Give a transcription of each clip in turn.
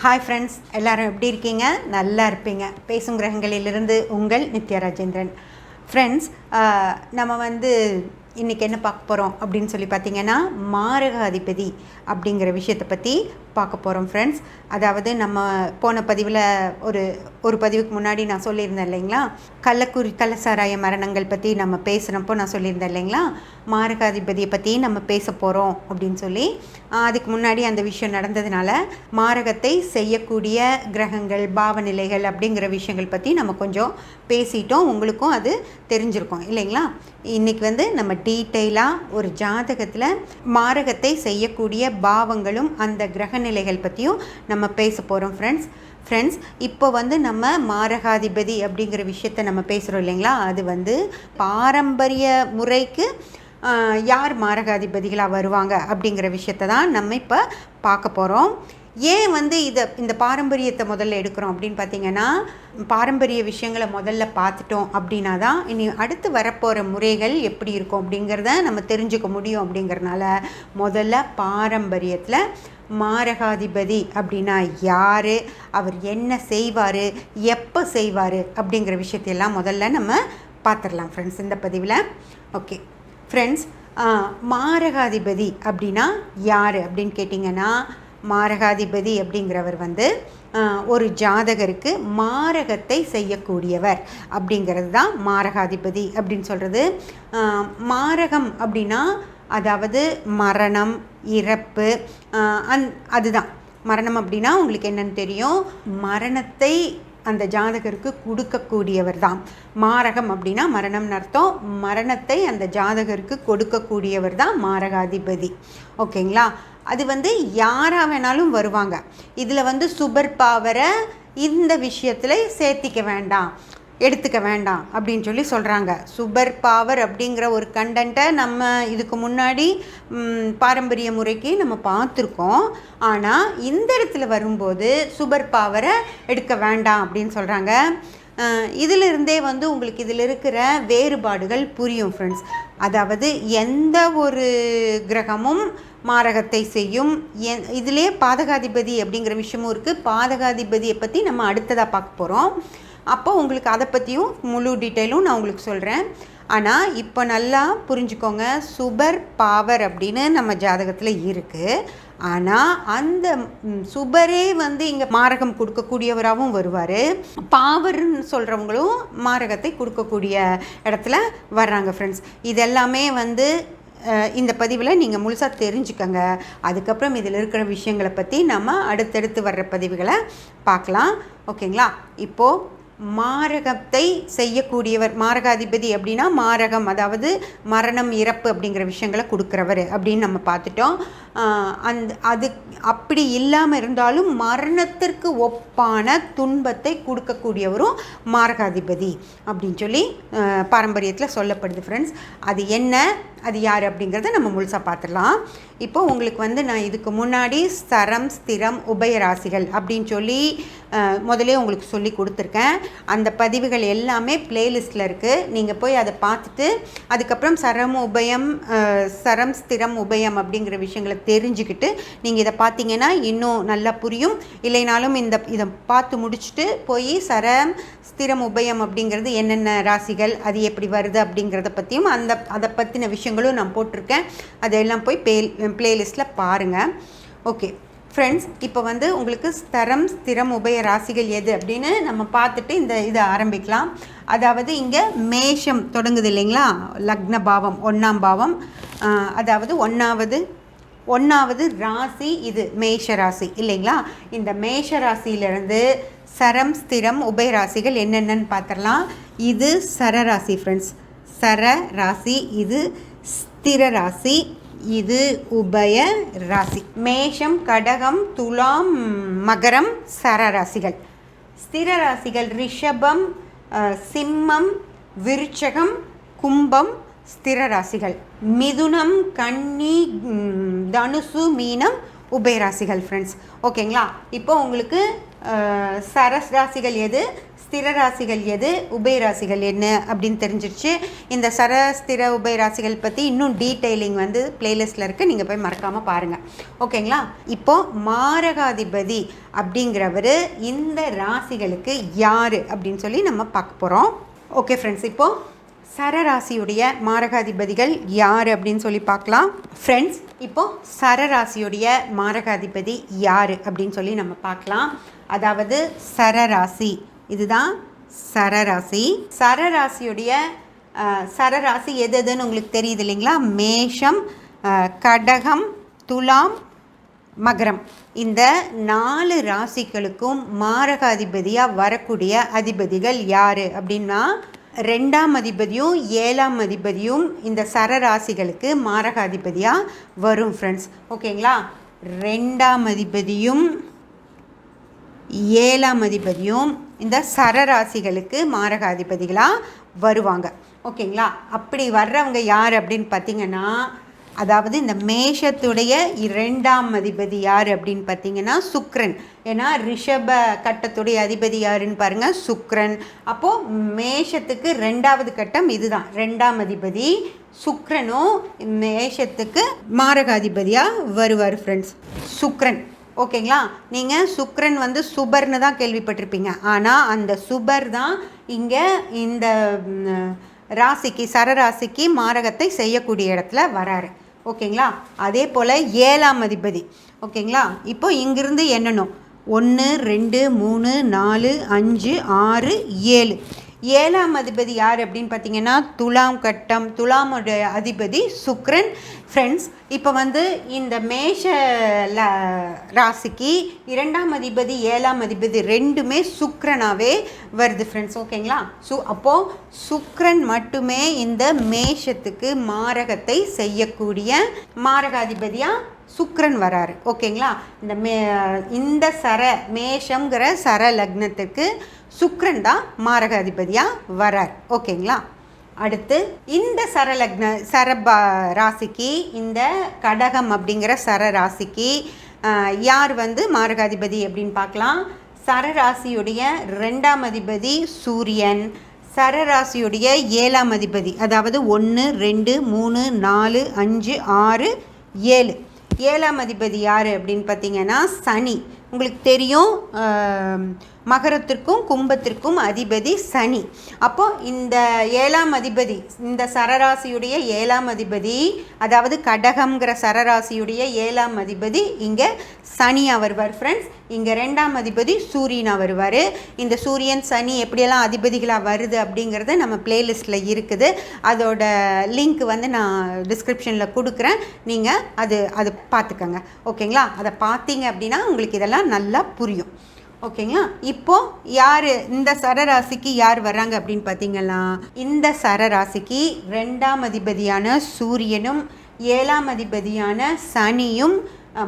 Hi friends, எல்லோரும் எப்படி இருக்கீங்க? நல்லா இருப்பீங்க. பேசும் கிரகங்களிலிருந்து உங்கள் நித்யா ராஜேந்திரன். ஃப்ரெண்ட்ஸ், நம்ம இன்றைக்கி என்ன பார்க்க போகிறோம் அப்படின்னு சொல்லி பார்த்தீங்கன்னா, மாரக அதிபதி அப்படிங்கிற விஷயத்தை பற்றி பார்க்க போகிறோம் ஃப்ரெண்ட்ஸ். அதாவது நம்ம போன பதிவில் ஒரு பதிவுக்கு முன்னாடி நான் சொல்லியிருந்தேன் இல்லைங்களா, கள்ளசாராய மரணங்கள் பற்றி நம்ம பேசுகிறப்போ நான் சொல்லியிருந்தேன் இல்லைங்களா, மாரகாதிபதியை பற்றி நம்ம பேச போகிறோம் அப்படின்னு சொல்லி. அதுக்கு முன்னாடி அந்த விஷயம் நடந்ததுனால மாரகத்தை செய்யக்கூடிய கிரகங்கள், பாவநிலைகள் அப்படிங்கிற விஷயங்கள் பற்றி நம்ம கொஞ்சம் பேசிட்டோம். உங்களுக்கும் அது தெரிஞ்சிருக்கும் இல்லைங்களா. இன்றைக்கி நம்ம டீட்டெயிலாக ஒரு ஜாதகத்தில் மாரகத்தை செய்யக்கூடிய பாவங்களும் அந்த கிரகநிலைகள் பற்றியும் நம்ம பேச போகிறோம் ஃப்ரெண்ட்ஸ். இப்போ நம்ம மாரகாதிபதி அப்படிங்கிற விஷயத்த நம்ம பேசுகிறோம் இல்லைங்களா. அது பாரம்பரிய முறைக்கு யார் மாரகாதிபதிகளாக வருவாங்க அப்படிங்கிற விஷயத்தை தான் நம்ம இப்போ பார்க்க போகிறோம். ஏன் இந்த பாரம்பரியத்தை முதல்ல எடுக்கிறோம் அப்படின்னு பார்த்தீங்கன்னா, பாரம்பரிய விஷயங்களை முதல்ல பார்த்துட்டோம் அப்படின்னா தான் இனி அடுத்து வரப்போகிற முறைகள் எப்படி இருக்கும் அப்படிங்கிறத நம்ம தெரிஞ்சுக்க முடியும். அப்படிங்கிறனால முதல்ல பாரம்பரியத்தில் மாரகாதிபதி அப்படின்னா யார், அவர் என்ன செய்வார், எப்போ செய்வார் அப்படிங்கிற விஷயத்தையெல்லாம் முதல்ல நம்ம பார்த்துடலாம் ஃப்ரெண்ட்ஸ் இந்த பதிவில். ஓகே ஃப்ரெண்ட்ஸ், மாரகாதிபதி அப்படின்னா யார் அப்படின்னு கேட்டிங்கன்னா, மாரகாதிபதி அப்படிங்கிறவர் ஒரு ஜாதகருக்கு மாரகத்தை செய்யக்கூடியவர் அப்படிங்கிறது தான் மாரகாதிபதி அப்படின்னு சொல்கிறது. மாரகம் அப்படின்னா அதாவது மரணம், இறப்பு, அதுதான் மரணம் அப்படின்னா உங்களுக்கு என்னன்னு தெரியும். மரணத்தை அந்த ஜாதகருக்கு கொடுக்கக்கூடியவர் தான் மாரகம் அப்படின்னா மரணம்னு அர்த்தம். மரணத்தை அந்த ஜாதகருக்கு கொடுக்கக்கூடியவர் தான் மாரகாதிபதி. ஓகேங்களா. அது யாராக வேணாலும் வருவாங்க. இதில் சூப்பர் பவரை இந்த விஷயத்தில் சேர்த்திக்க வேண்டாம், எடுத்துக்க வேண்டாம் அப்படின்னு சொல்லி சொல்கிறாங்க. சூப்பர் பவர் அப்படிங்கிற ஒரு கண்டென்ட்டை நம்ம இதுக்கு முன்னாடி பாரம்பரிய முறைக்கு நம்ம பார்த்துருக்கோம். ஆனால் இந்த இடத்துல வரும்போது சூப்பர் பவரை எடுக்க வேண்டாம் அப்படின்னு சொல்கிறாங்க. இதிலிருந்தே உங்களுக்கு இதில் இருக்கிற வேறுபாடுகள் புரியும் ஃப்ரெண்ட்ஸ். அதாவது எந்த ஒரு கிரகமும் மாரகத்தை செய்யும். இதிலே பாதகாதிபதி அப்படிங்கிற விஷயமும் இருக்குது. பாதகாதிபதியை பற்றி நம்ம அடுத்ததாக பார்க்க போகிறோம். அப்போ உங்களுக்கு அதை பற்றியும் முழு டீட்டெயிலும் நான் உங்களுக்கு சொல்கிறேன். ஆனால் இப்போ நல்லா புரிஞ்சுக்கோங்க, சுபர் பாவர் அப்படின்னு நம்ம ஜாதகத்தில் இருக்குது. ஆனால் அந்த சுபரே இங்கே மாரகம் கொடுக்கக்கூடியவராகவும் வருவார். பாவர்னு சொல்கிறவங்களும் மாரகத்தை கொடுக்கக்கூடிய இடத்துல வர்றாங்க ஃப்ரெண்ட்ஸ். இதெல்லாமே இந்த பதிவில் நீங்கள் முழுசாக தெரிஞ்சுக்கங்க. அதுக்கப்புறம் இதில் இருக்கிற விஷயங்களை பற்றி நம்ம அடுத்தடுத்து வர்ற பதிவுகளை பார்க்கலாம். ஓகேங்களா. இப்போது மாரகத்தை செய்யக்கூடியவர் மாரகாதிபதி அப்படின்னா மாரகம் அதாவது மரணம், இறப்பு அப்படிங்கிற விஷயங்களை கொடுக்குறவர் அப்படின்னு நம்ம பார்த்துட்டோம். அது அப்படி இல்லாமல் இருந்தாலும் மரணத்திற்கு ஒப்பான துன்பத்தை கொடுக்கக்கூடியவரும் மாரகாதிபதி அப்படின்னு சொல்லி பாரம்பரியத்தில் சொல்லப்படுது ஃப்ரெண்ட்ஸ். அது என்ன, அது யார் அப்படிங்கிறத நம்ம முழுசாக பார்த்துடலாம். இப்போது உங்களுக்கு நான் இதுக்கு முன்னாடி சரம், ஸ்திரம், உபயராசிகள் அப்படின்னு சொல்லி முதலே உங்களுக்கு சொல்லி கொடுத்துருக்கேன். அந்த பதிவுகள் எல்லாமே பிளேலிஸ்ட்டில் இருக்குது. நீங்கள் போய் அதை பார்த்துட்டு அதுக்கப்புறம் சரம், ஸ்திரம், உபயம் அப்படிங்கிற விஷயங்களை தெரிஞ்சுக்கிட்டு நீங்கள் இதை பார்த்தீங்கன்னா இன்னும் நல்லா புரியும். இல்லைனாலும் இதை பார்த்து முடிச்சுட்டு போய் சரம், ஸ்திரம், உபயம் அப்படிங்கிறது என்னென்ன ராசிகள், அது எப்படி வருது அப்படிங்கிறத பற்றியும் அதை பற்றின விஷயங்களும் நான் போட்டிருக்கேன். அதெல்லாம் போய் பிளேலிஸ்ட்டில் பாருங்கள். ஓகே ஃப்ரெண்ட்ஸ், இப்போ உங்களுக்கு ஸ்தரம், ஸ்திரம், உபய ராசிகள் எது அப்படின்னு நம்ம பார்த்துட்டு இதை ஆரம்பிக்கலாம். அதாவது இங்கே மேஷம் தொடங்குது இல்லைங்களா, லக்ன பாவம் 1ஆம் பாவம், அதாவது ஒன்றாவது ராசி இது மேஷ ராசி இல்லைங்களா. இந்த மேஷ ராசியிலேருந்து சரம், ஸ்திரம், உபய ராசிகள் என்னென்னு பார்த்துடலாம். இது சரராசி ஃப்ரெண்ட்ஸ், சர ராசி. இது ஸ்திர ராசி, இது உபய ராசி. மேஷம், கடகம், துலாம், மகரம் சரராசிகள். ஸ்திர ராசிகள் ரிஷபம், சிம்மம், விருச்சகம், கும்பம் ஸ்திர ராசிகள். மிதுனம், கன்னி, தனுசு, மீனம் உபயராசிகள் ஃப்ரெண்ட்ஸ். ஓகேங்களா. இப்போ உங்களுக்கு சரஸ் ராசிகள் எது, ஸ்திர ராசிகள் எது, உபய ராசிகள் என்ன அப்படின்னு தெரிஞ்சிருச்சு. இந்த ஸ்திர உபய ராசிகள் பற்றி இன்னும் டீட்டெயிலிங் வந்து பிளேலிஸ்ட்டில் இருக்குது, நீங்கள் போய் மறக்காமல் பாருங்கள். ஓகேங்களா? இப்போது மாரகாதிபதி அப்படிங்கிறவர் இந்த ராசிகளுக்கு யார் அப்படின்னு சொல்லி நம்ம பார்க்க போகிறோம். ஓகே ஃப்ரெண்ட்ஸ், இப்போது சரராசியுடைய மாரகாதிபதிகள் யார் அப்படின்னு சொல்லி பார்க்கலாம். ஃப்ரெண்ட்ஸ், இப்போது சரராசியுடைய மாரகாதிபதி யார் அப்படின்னு சொல்லி நம்ம பார்க்கலாம். அதாவது சரராசி, இதுதான் சரராசி. சரராசி எது எதுன்னு உங்களுக்கு தெரியுது இல்லைங்களா? மேஷம், கடகம், துலாம், மகரம். இந்த 4 ராசிகளுக்கும் மாரகாதிபதியாக வரக்கூடிய அதிபதிகள் யார் அப்படின்னா 2ஆம் அதிபதியும் 7ஆம் அதிபதியும் இந்த சரராசிகளுக்கு மாரகாதிபதியாக வரும் ஃப்ரெண்ட்ஸ். ஓகேங்களா? 2ஆம் அதிபதியும் 7ஆம் அதிபதியும் இந்த சரராசிகளுக்கு மாரகாதிபதிகளாக வருவாங்க. ஓகேங்களா? அப்படி வர்றவங்க யார் அப்படின்னு பார்த்தீங்கன்னா, அதாவது இந்த மேஷத்துடைய 2ஆம் அதிபதி யார் அப்படின்னு பார்த்தீங்கன்னா சுக்கிரன். ஏன்னா ரிஷப கட்டத்துடைய அதிபதி யாருன்னு பாருங்கள், சுக்கிரன். அப்போது மேஷத்துக்கு 2ஆவது கட்டம் இதுதான், 2ஆம் அதிபதி சுக்கிரனும் மேஷத்துக்கு மாரகாதிபதியாக வருவார் ஃப்ரெண்ட்ஸ், சுக்கிரன். ஓகேங்களா? நீங்கள் சுக்கிரன் வந்து சுபர்னு தான் கேள்விப்பட்டிருப்பீங்க. ஆனால் அந்த சுபர் தான் இங்கே இந்த ராசிக்கு, சரராசிக்கு மாரகத்தை செய்யக்கூடிய இடத்துல வராரு. ஓகேங்களா? அதே போல் 7ஆம் அதிபதி. ஓகேங்களா? இப்போ இங்கிருந்து எண்ணணும், 1 2 3 4 5 6 7. 7ஆம் அதிபதி யார் அப்படின்னு பார்த்தீங்கன்னா துலாம் கட்டம், துலாமுடைய அதிபதி சுக்கிரன். ஃப்ரெண்ட்ஸ், இப்போ வந்து இந்த மேஷ ராசிக்கு 2ஆம் அதிபதி 7ஆம் அதிபதி ரெண்டுமே சுக்கிரனாகவே வருது ஃப்ரெண்ட்ஸ். ஓகேங்களா? அப்போது சுக்கிரன் மட்டுமே இந்த மேஷத்துக்கு மாரகத்தை செய்யக்கூடிய மாரகாதிபதியாக சுக்கிரன் வராரு. ஓகேங்களா? இந்த மேஷங்கிற சர லக்னத்துக்கு சுக்கிரன் தான் மாரகாதிபதியாக வரார். ஓகேங்களா? அடுத்து இந்த ராசிக்கு, இந்த கடகம் அப்படிங்கிற சர ராசிக்கு யார் வந்து மாரகாதிபதி அப்படின்னு பார்க்கலாம். சரராசியுடைய 2ஆம் அதிபதி சூரியன், சரராசியுடைய 7ஆம் அதிபதி, அதாவது 1 2 3 4 5 6 7. 7ஆம் அதிபதி யார் அப்படின்னு பார்த்தீங்கன்னா சனி. உங்களுக்கு தெரியும், மகரத்திற்கும் கும்பத்திற்கும் அதிபதி சனி. அப்போது இந்த 7ஆம் அதிபதி, இந்த சரராசியுடைய 7ஆம் அதிபதி, அதாவது கடகம்ங்கிற சரராசியுடைய 7ஆம் அதிபதி இங்கே சனியாக வருவார் ஃப்ரெண்ட்ஸ். இங்கே 2ஆம் அதிபதி சூரியனாக வருவார். இந்த சூரியன் சனி எப்படியெல்லாம் அதிபதிகளாக வருது அப்படிங்கிறது நம்ம பிளேலிஸ்ட்டில் இருக்குது. அதோட லிங்க் வந்து நான் டிஸ்கிரிப்ஷனில் கொடுக்குறேன், நீங்கள் அது பார்த்துக்கோங்க. ஓகேங்களா? அதை பார்த்தீங்க அப்படின்னா உங்களுக்கு இதெல்லாம் நல்லா புரியும். ஓகேங்களா? இப்போது யார் இந்த சரராசிக்கு யார் வர்றாங்க அப்படின்னு பார்த்தீங்கன்னா, இந்த சரராசிக்கு 2ஆம் அதிபதியான சூரியனும் 7ஆம் அதிபதியான சனியும்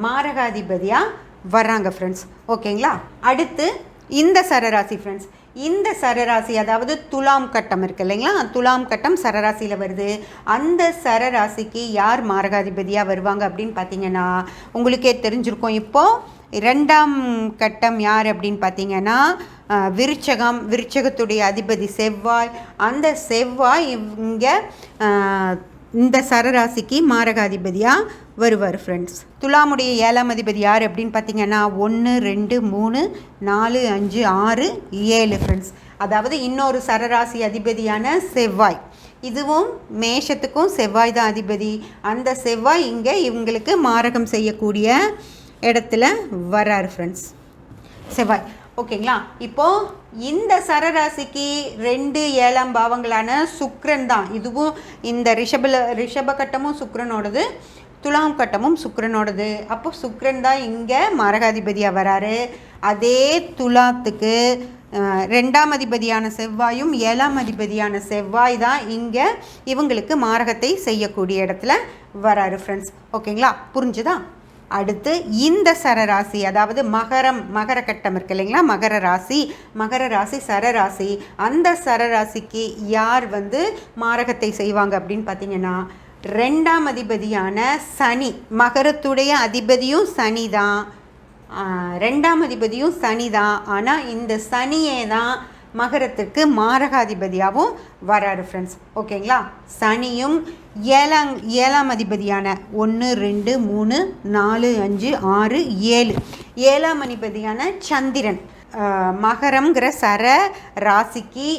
மாரகாதிபதியாக வர்றாங்க ஃப்ரெண்ட்ஸ். ஓகேங்களா? அடுத்து இந்த சரராசி ஃப்ரெண்ட்ஸ், இந்த சரராசி அதாவது துலாம் கட்டம் இருக்குது இல்லைங்களா? துலாம் கட்டம் சரராசியில் வருது. அந்த சரராசிக்கு யார் மாரகாதிபதியாக வருவாங்க அப்படின்னு பார்த்தீங்கன்னா உங்களுக்கே தெரிஞ்சிருக்கும். இப்போது 2ஆம் கட்டம் யார் அப்படின்னு பார்த்தீங்கன்னா விருச்சகத்துடைய அதிபதி செவ்வாய். அந்த செவ்வாய் இங்கே இந்த சரராசிக்கு மாரகாதிபதியாக வருவார் ஃப்ரெண்ட்ஸ். துலாமுடைய 7ஆம் அதிபதி யார் அப்படின்னு பார்த்தீங்கன்னா 1 2 3 4 5 6 7 ஃப்ரெண்ட்ஸ். அதாவது இன்னொரு சரராசி அதிபதியான செவ்வாய். இதுவும் மேஷத்துக்கும் செவ்வாய் தான் அதிபதி. அந்த செவ்வாய் இங்கே இவங்களுக்கு மாரகம் செய்யக்கூடிய இடத்துல வராரு ஃப்ரெண்ட்ஸ், செவ்வாய். ஓகேங்களா? இப்போது இந்த சரராசிக்கு 2 7ஆம் பாவங்களான சுக்கிரன் தான். இதுவும் இந்த ரிஷப கட்டமும் சுக்கிரனோடது, துலாம் கட்டமும் சுக்கிரனோடது. அப்போ சுக்கிரன் தான் இங்கே மாரகாதிபதியாக வராரு. அதே துலாத்துக்கு 2ஆம் அதிபதியான செவ்வாயும் 7ஆம் அதிபதியான செவ்வாய் தான் இங்கே இவங்களுக்கு மாரகத்தை செய்யக்கூடிய இடத்துல வராரு ஃப்ரெண்ட்ஸ். ஓகேங்களா? புரிஞ்சுதா? அடுத்து இந்த சரராசி, அதாவது மகர கட்டம் இருக்கு இல்லைங்களா? மகர ராசி சரராசி. அந்த சரராசிக்கு யார் வந்து மாரகத்தை செய்வாங்க அப்படின்னு பார்த்தீங்கன்னா 2ஆம் அதிபதியான சனி. மகரத்துடைய அதிபதியும் சனி தான், 2ஆம் அதிபதியும் சனி தான். ஆனால் இந்த சனியே தான் மகரத்திற்கு மாரகாதிபதியாகவும் வராரு ஃப்ரெண்ட்ஸ். ஓகேங்களா? சனியும் ஏழாம் அதிபதியான 1 2 3 4 5 6 7 ஏழாம் அதிபதியான சந்திரன் மகரம்ங்கிற சர ராசிக்கு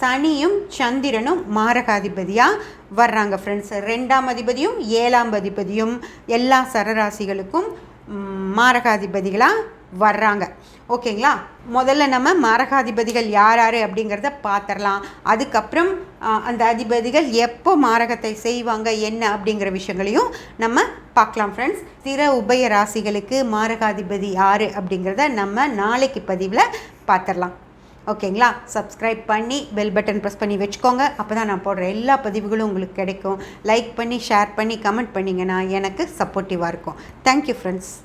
சனியும் சந்திரனும் மாரகாதிபதியாக வர்றாங்க ஃப்ரெண்ட்ஸ். 2ஆம் அதிபதியும் 7ஆம் அதிபதியும் எல்லா சரராசிகளுக்கும் மாரகாதிபதிகளாக வர்றாங்க. ஓகேங்களா? முதல்ல நம்ம மாரகாதிபதிகள் யார் யார் அப்படிங்கிறத பார்த்துடலாம். அதுக்கப்புறம் அந்த அதிபதிகள் எப்போ மாரகத்தை செய்வாங்க என்ன அப்படிங்கிற விஷயங்களையும் நம்ம பார்க்கலாம் ஃப்ரெண்ட்ஸ். ஸ்திர உபய ராசிகளுக்கு மாரகாதிபதி யார் அப்படிங்கிறத நம்ம நாளைக்கு பதிவில் பார்த்துடலாம். ஓகேங்களா? சப்ஸ்கிரைப் பண்ணி பெல் பட்டன் ப்ரெஸ் பண்ணி வச்சுக்கோங்க. அப்போ தான் நான் போடுற எல்லா பதிவுகளும் உங்களுக்கு கிடைக்கும். லைக் பண்ணி ஷேர் பண்ணி கமெண்ட் பண்ணிங்கன்னா எனக்கு சப்போர்ட்டிவாக இருக்கும். Thank you friends.